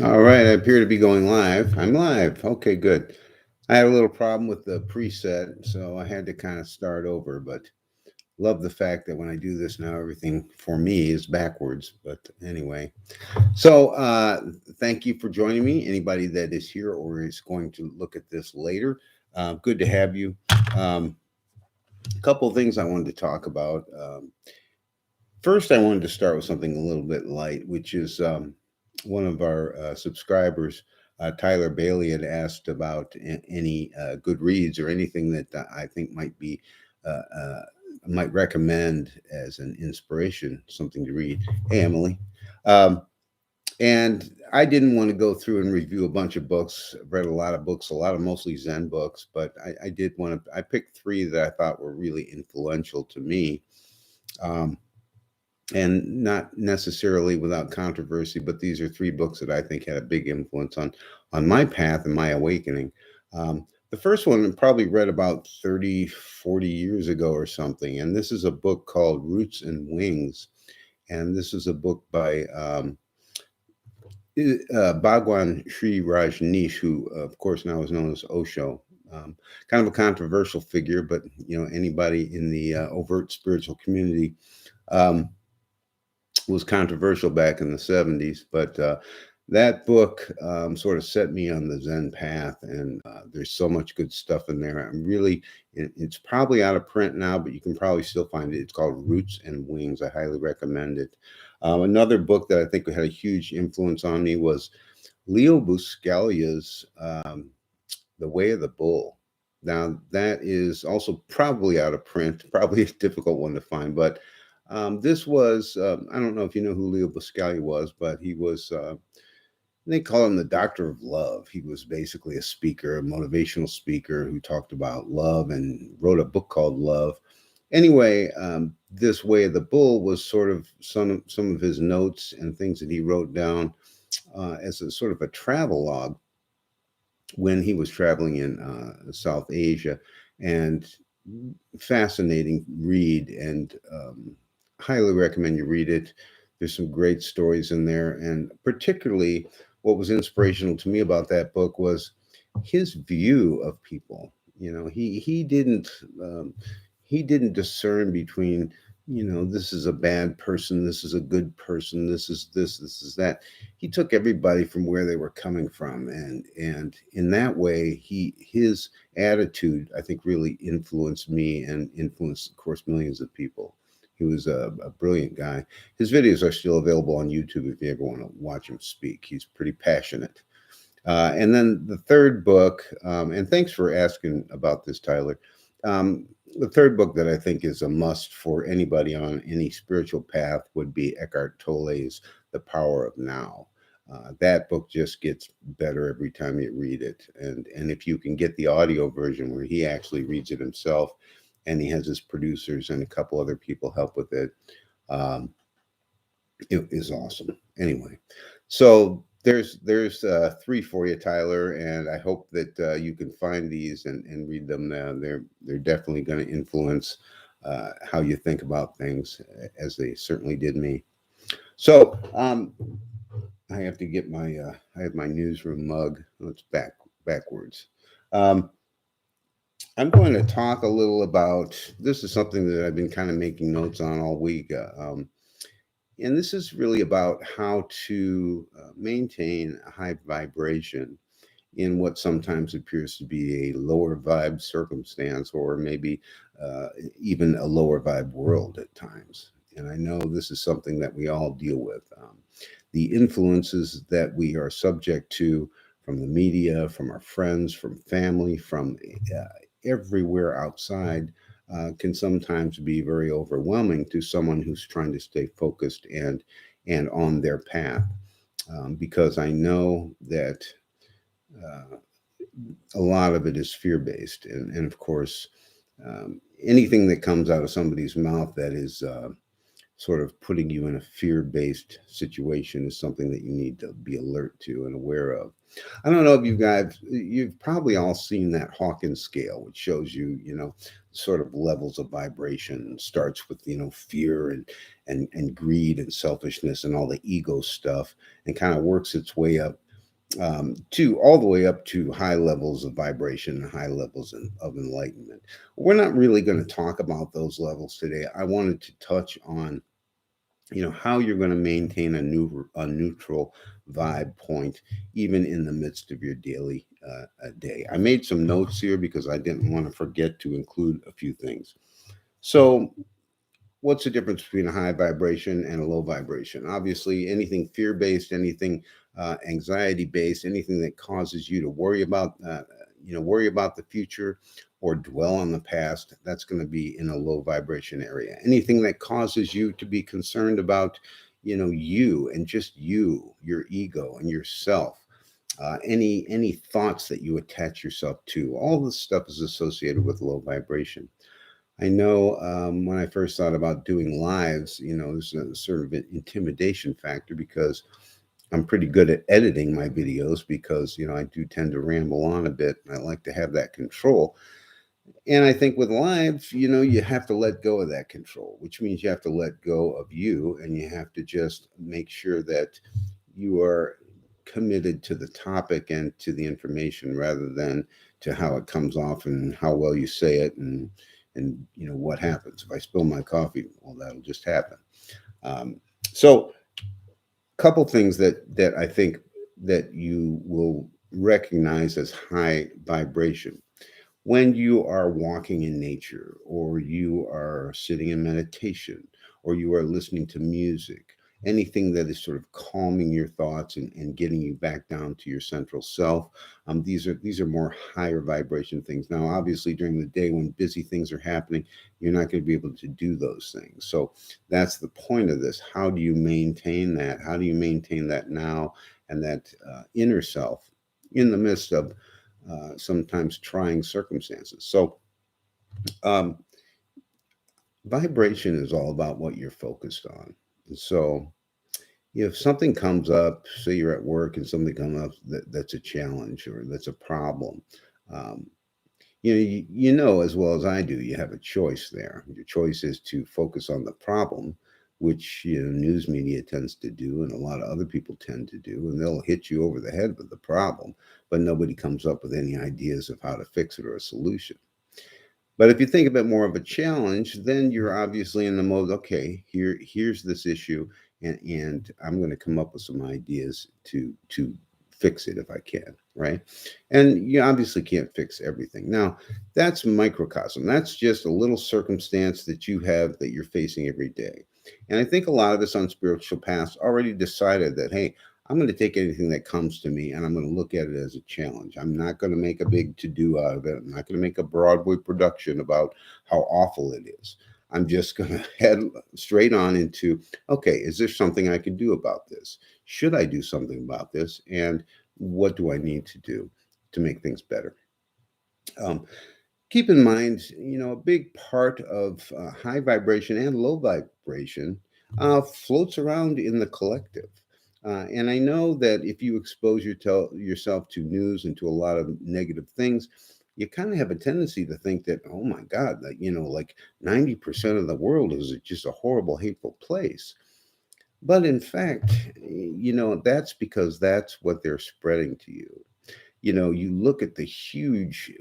All right, I appear to be going live. I'm live. Okay, good. I had a little problem with the preset, so I had to kind of start over, but love the fact that when I do this now, everything for me is backwards. But anyway, thank you for joining me. Anybody that is here or is going to look at this later, good to have you. A couple of things I wanted to talk about. First, I wanted to start with something a little bit light, which is one of our subscribers, Tyler Bailey, had asked about any good reads or anything that I think uh, uh, might recommend as an inspiration, something to read. Hey, Emily. Um, and I didn't want to go through and review a bunch of books. I've read a lot of books, a lot of mostly Zen books, but I did want to. I picked three that I thought were really influential to me. Um, and not necessarily without controversy, but these are three books that I think had a big influence on my path and my awakening. The first one I probably read about 30, 40 years ago or something, and this is a book called Roots and Wings, and this is a book by Bhagwan Sri Rajneesh, who of course now is known as Osho. Kind of a controversial figure, but anybody in the overt spiritual community um, was controversial back in the 70s, but that book sort of set me on the Zen path, and there's so much good stuff in there. It's probably out of print now, but you can probably still find it. It's called Roots and Wings. I highly recommend it. Another book that I think had a huge influence on me was Leo Buscalia's The Way of the Bull. Now, that is also probably out of print, probably a difficult one to find, but this was, I don't know if you know who Leo Buscalia was, but he was, they call him the Doctor of Love. He was basically a speaker, a motivational speaker who talked about love and wrote a book called Love. Anyway, this Way of the Bull was sort of some of his notes and things that he wrote down as a sort of a travel log when he was traveling in South Asia, and fascinating read, and highly recommend you read it. There's some great stories in there, and particularly what was inspirational to me about that book was his view of people. Um, he didn't discern between, this is a bad person, this is a good person, this is that. He took everybody from where they were coming from, and in that way, his attitude, I think, really influenced me and influenced, of course, millions of people. He was a brilliant guy. His videos are still available on YouTube if you ever want to watch him speak. He's pretty passionate. And then the third book, and thanks for asking about this, Tyler. The third book that I think is a must for anybody on any spiritual path would be Eckhart Tolle's The Power of Now. That book just gets better every time you read it. And if you can get the audio version where he actually reads it himself, and he has his producers and a couple other people help with it, um, it is awesome. Anyway, so there's three for you, Tyler, and I hope that you can find these and read them. They're definitely going to influence how you think about things, as they certainly did me. So I have to get I have my newsroom mug. Oh, it's backwards. Um, I'm going to talk a little about this. Is something that I've been kind of making notes on all week. And this is really about how to maintain a high vibration in what sometimes appears to be a lower vibe circumstance, or maybe uh, even a lower vibe world at times. And I know this is something that we all deal with. The influences that we are subject to from the media, from our friends, from family, from uh, everywhere outside, can sometimes be very overwhelming to someone who's trying to stay focused and on their path. Because I know that uh, a lot of it is fear based, and of course, anything that comes out of somebody's mouth that is sort of putting you in a fear-based situation is something that you need to be alert to and aware of. I don't know if you've probably all seen that Hawkins scale, which shows you, sort of levels of vibration. Starts with, fear and greed and selfishness and all the ego stuff, and kind of works its way up to all the way up to high levels of vibration and high levels of enlightenment. We're not really going to talk about those levels today. I wanted to touch on, how you're going to maintain a neutral vibe point even in the midst of your daily day. I made some notes here because I didn't want to forget to include a few things. So, what's the difference between a high vibration and a low vibration? Obviously, anything fear based, anything anxiety based, anything that causes you to worry about the future or dwell on the past, that's going to be in a low vibration area. Anything that causes you to be concerned about, you and just your ego and yourself, any thoughts that you attach yourself to, all this stuff is associated with low vibration. I know when I first thought about doing lives, there's a sort of an intimidation factor because I'm pretty good at editing my videos because, I do tend to ramble on a bit. And I like to have that control. And I think with live, you have to let go of that control, which means you have to let go of you and you have to just make sure that you are committed to the topic and to the information rather than to how it comes off and how well you say it and what happens if I spill my coffee. Well, that'll just happen. So couple things that I think that you will recognize as high vibration when you are walking in nature, or you are sitting in meditation, or you are listening to music, anything that is sort of calming your thoughts and getting you back down to your central self. These are more higher vibration things. Now, obviously, during the day when busy things are happening, you're not going to be able to do those things. So that's the point of this. How do you maintain that? How do you maintain that now and that inner self in the midst of sometimes trying circumstances? So, um, vibration is all about what you're focused on. So, if something comes up, say you're at work and something comes up that's a challenge or that's a problem, um, you know as well as I do, you have a choice there. Your choice is to focus on the problem, which news media tends to do, and a lot of other people tend to do, and they'll hit you over the head with the problem, but nobody comes up with any ideas of how to fix it or a solution. But if you think of it more of a challenge, then you're obviously in the mode, okay, here's this issue, and I'm going to come up with some ideas to fix it if I can, right? And you obviously can't fix everything. Now, that's microcosm. That's just a little circumstance that you have that you're facing every day. And I think a lot of us on spiritual paths already decided that, hey, I'm going to take anything that comes to me and I'm going to look at it as a challenge. I'm not going to make a big to do out of it. I'm not going to make a Broadway production about how awful it is. I'm just going to head straight on into, okay, is there something I can do about this? Should I do something about this? And what do I need to do to make things better? Um, Keep in mind, a big part of high vibration and low vibration floats around in the collective. And I know that if you expose yourself to news and to a lot of negative things, you kind of have a tendency to think that, oh my God, that, like 90% of the world is just a horrible, hateful place. But in fact, that's because that's what they're spreading to you. You look at the huge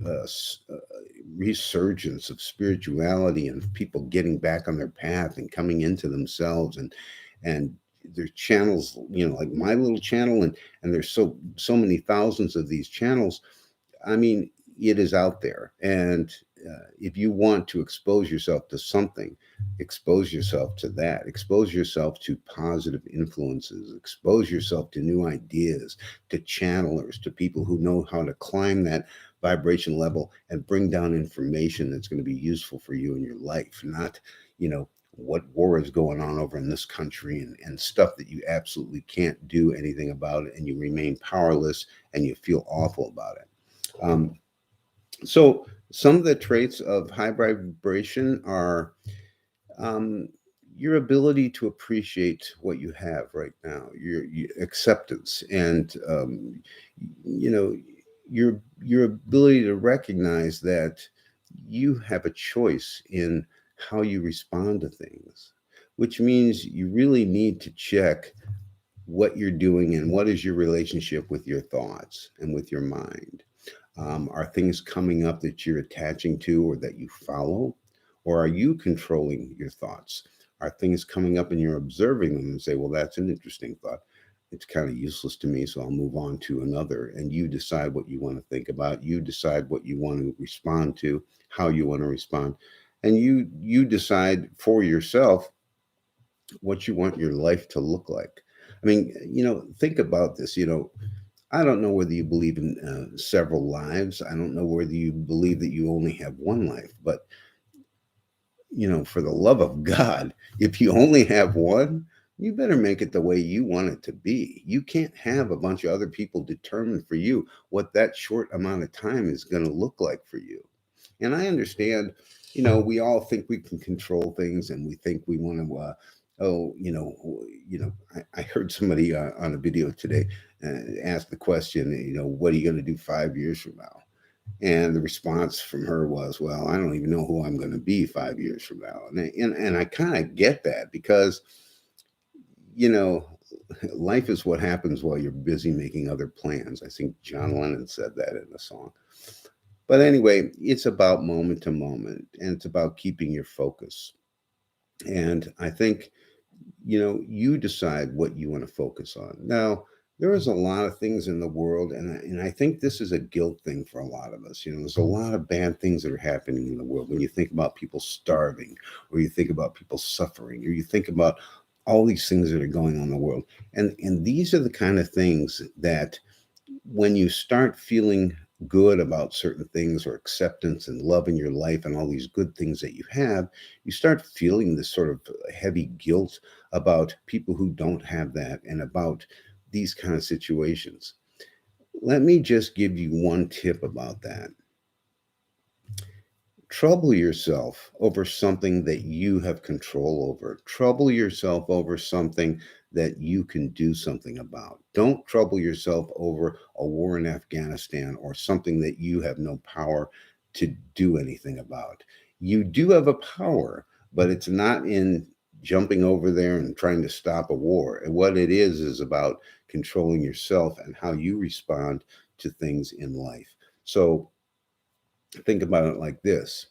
resurgence of spirituality and people getting back on their path and coming into themselves, and there's channels, like my little channel, and there's so many thousands of these channels. I mean, it is out there. And if you want to expose yourself to something, expose yourself to that. Expose yourself to positive influences. Expose yourself to new ideas, to channelers, to people who know how to climb that vibration level and bring down information that's going to be useful for you in your life, not, what war is going on over in this country and stuff that you absolutely can't do anything about it, and you remain powerless and you feel awful about it. So some of the traits of high vibration are um, your ability to appreciate what you have right now, your acceptance, and you know your ability to recognize that you have a choice in how you respond to things, which means you really need to check what you're doing and what is your relationship with your thoughts and with your mind. Are things coming up that you're attaching to or that you follow? Or are you controlling your thoughts? Are things coming up and you're observing them and say, well, that's an interesting thought. It's kind of useless to me, so I'll move on to another. And you decide what you want to think about. You decide what you want to respond to, how you want to respond. And you decide for yourself what you want your life to look like. I mean, think about this. I don't know whether you believe in several lives. I don't know whether you believe that you only have one life. But, for the love of God, if you only have one, you better make it the way you want it to be. You can't have a bunch of other people determine for you what that short amount of time is going to look like for you. And I understand, we all think we can control things, and we think we want to. I heard somebody on a video today ask the question, what are you going to do 5 years from now? And the response from her was, well, I don't even know who I'm going to be 5 years from now. And I kind of get that because, you know, life is what happens while you're busy making other plans. I think John Lennon said that in a song. But anyway, it's about moment to moment, and it's about keeping your focus. And I think, you decide what you want to focus on. Now, there is a lot of things in the world, and I think this is a guilt thing for a lot of us. There's a lot of bad things that are happening in the world. When you think about people starving, or you think about people suffering, or you think about all these things that are going on in the world. And these are the kind of things that when you start feeling good about certain things, or acceptance and love in your life and all these good things that you have, you start feeling this sort of heavy guilt about people who don't have that and about these kind of situations. Let me just give you one tip about that. Trouble yourself over something that you have control over. Trouble yourself over something that you can do something about. Don't trouble yourself over a war in Afghanistan or something that you have no power to do anything about. You do have a power, but it's not in jumping over there and trying to stop a war. And what it is about controlling yourself and how you respond to things in life. So think about it like this.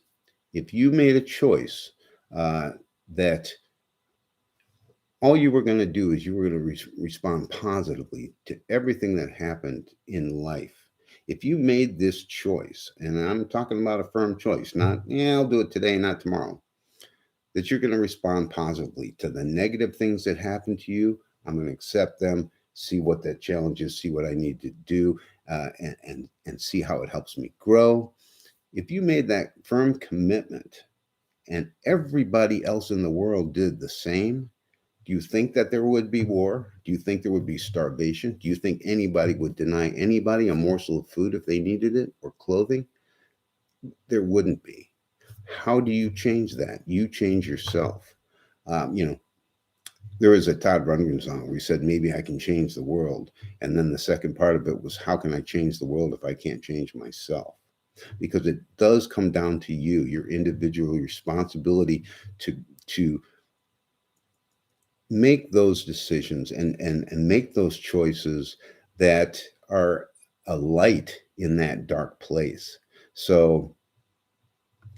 If you made a choice uh, that all you were going to do is you were going to respond positively to everything that happened in life. If you made this choice, and I'm talking about a firm choice, not, yeah, I'll do it today, not tomorrow, that you're going to respond positively to the negative things that happen to you. I'm going to accept them, see what that challenge is, see what I need to do, and see how it helps me grow. If you made that firm commitment and everybody else in the world did the same, do you think that there would be war? Do you think there would be starvation? Do you think anybody would deny anybody a morsel of food if they needed it, or clothing? There wouldn't be. How do you change that? You change yourself. Um, you know, there is a Todd Rundgren song where he said, maybe I can change the world. And then the second part of it was, how can I change the world if I can't change myself? Because it does come down to you, your individual responsibility to make those decisions and make those choices that are a light in that dark place. So,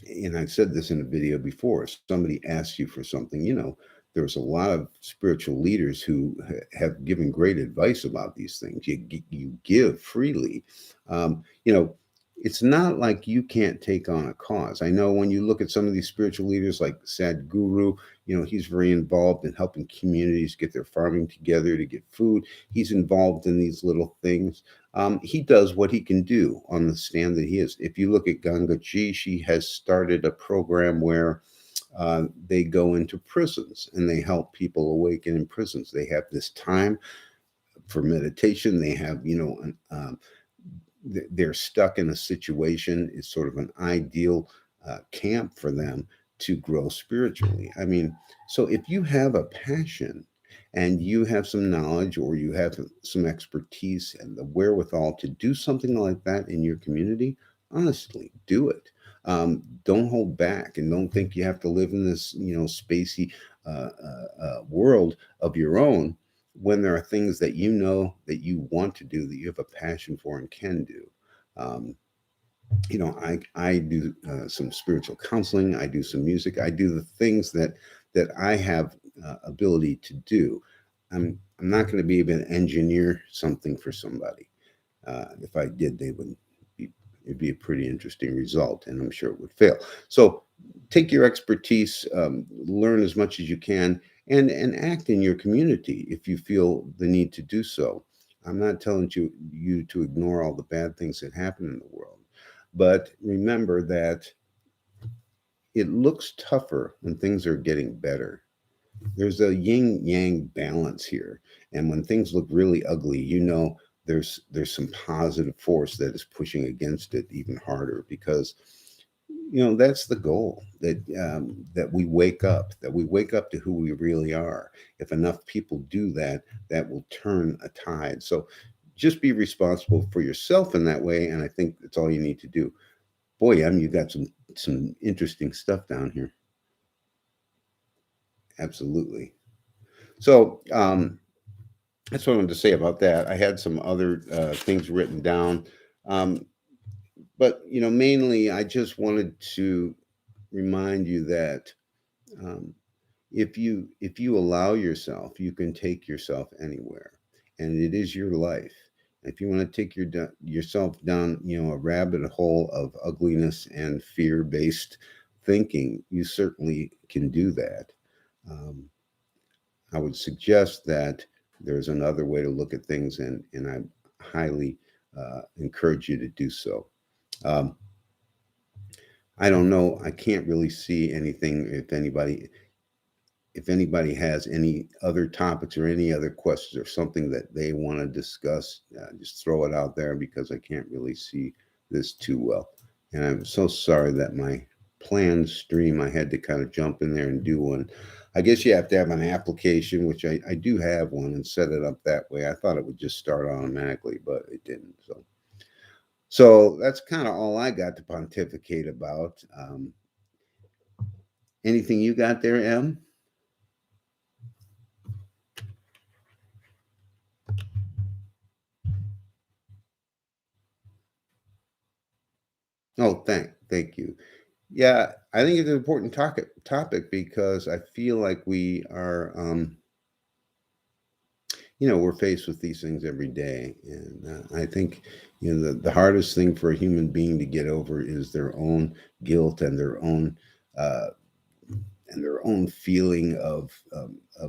and I've said this in a video before, if somebody asks you for something, there's a lot of spiritual leaders who have given great advice about these things. You give freely. You know, it's not like you can't take on a cause. I know when you look at some of these spiritual leaders like Sadhguru, he's very involved in helping communities get their farming together to get food. He's involved in these little things. He does what he can do on the stand that he is. If you look at Gangaji, she has started a program where they go into prisons and they help people awaken in prisons. They have this time for meditation. They have, they're stuck in a situation. It's sort of an ideal camp for them to grow spiritually. I mean, so if you have a passion and you have some knowledge, or you have some expertise and the wherewithal to do something like that in your community, honestly, do it. Don't hold back, and don't think you have to live in this, spacey world of your own. when there are things that you know that you want to do, that you have a passion for and can do. Um, I do some spiritual counseling. I do some music. I do the things that I have ability to do. I'm not going to be able to engineer something for somebody. If I did, they would be it'd be a pretty interesting result, and I'm sure it would fail. So take your expertise, learn as much as you can, and act in your community if you feel the need to do so. I'm not telling you to ignore all the bad things that happen in the world, but remember that it looks tougher when things are getting better. There's a yin yang balance here, and when things look really ugly, there's some positive force that is pushing against it even harder, because that's the goal, that we wake up to who we really are. If enough people do that, that will turn a tide. So just be responsible for yourself in that way, and I think that's all you need to do. Boy, you got some interesting stuff down here. Absolutely. So that's what I wanted to say about that. I had some other things written down, um, but mainly I just wanted to remind you that um, if you allow yourself, you can take yourself anywhere, and it is your life. If you want to take yourself down, a rabbit hole of ugliness and fear-based thinking, you certainly can do that. Um, I would suggest that there's another way to look at things, and I highly encourage you to do so. Um, I don't know. I can't really see anything. If anybody has any other topics or any other questions or something that they want to discuss, just throw it out there, because I can't really see this too well. And I'm so sorry that my planned stream, I had to kind of jump in there and do one. I guess you have to have an application, which I do have one, and set it up that way. I thought it would just start automatically, but it didn't. So that's kind of all I got to pontificate about. Anything you got there, Em? Oh, thank you. Yeah, I think it's an important topic, because I feel like we are, we're faced with these things every day, and I think the hardest thing for a human being to get over is their own guilt uh, and their own feeling of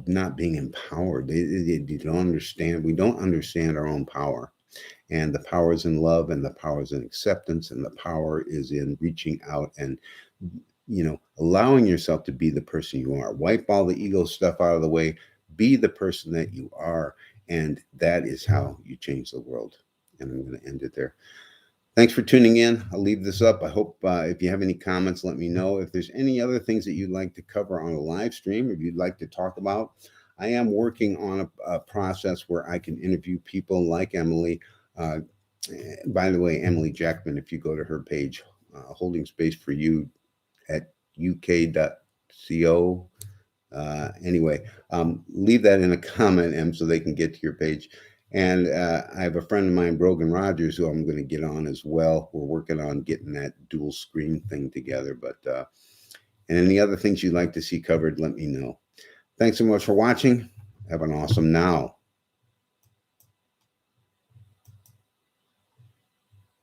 not being empowered. They don't understand. We don't understand our own power, and the power is in love, and the power is in acceptance, and the power is in reaching out and allowing yourself to be the person you are. Wipe all the ego stuff out of the way. Be the person that you are, and that is how you change the world. And I'm going to end it there. Thanks for tuning in. I'll leave this up. I hope if you have any comments, let me know. If there's any other things that you'd like to cover on a live stream, if you'd like to talk about, I am working on a process where I can interview people like Emily. Uh, by the way, Emily Jackman, if you go to her page, Holding Space for You at uk.co. Anyway, leave that in a comment, Em, so they can get to your page. And I have a friend of mine, Brogan Rogers, who I'm going to get on as well. We're working on getting that dual screen thing together. And any other things you'd like to see covered, let me know. Thanks so much for watching. Have an awesome now.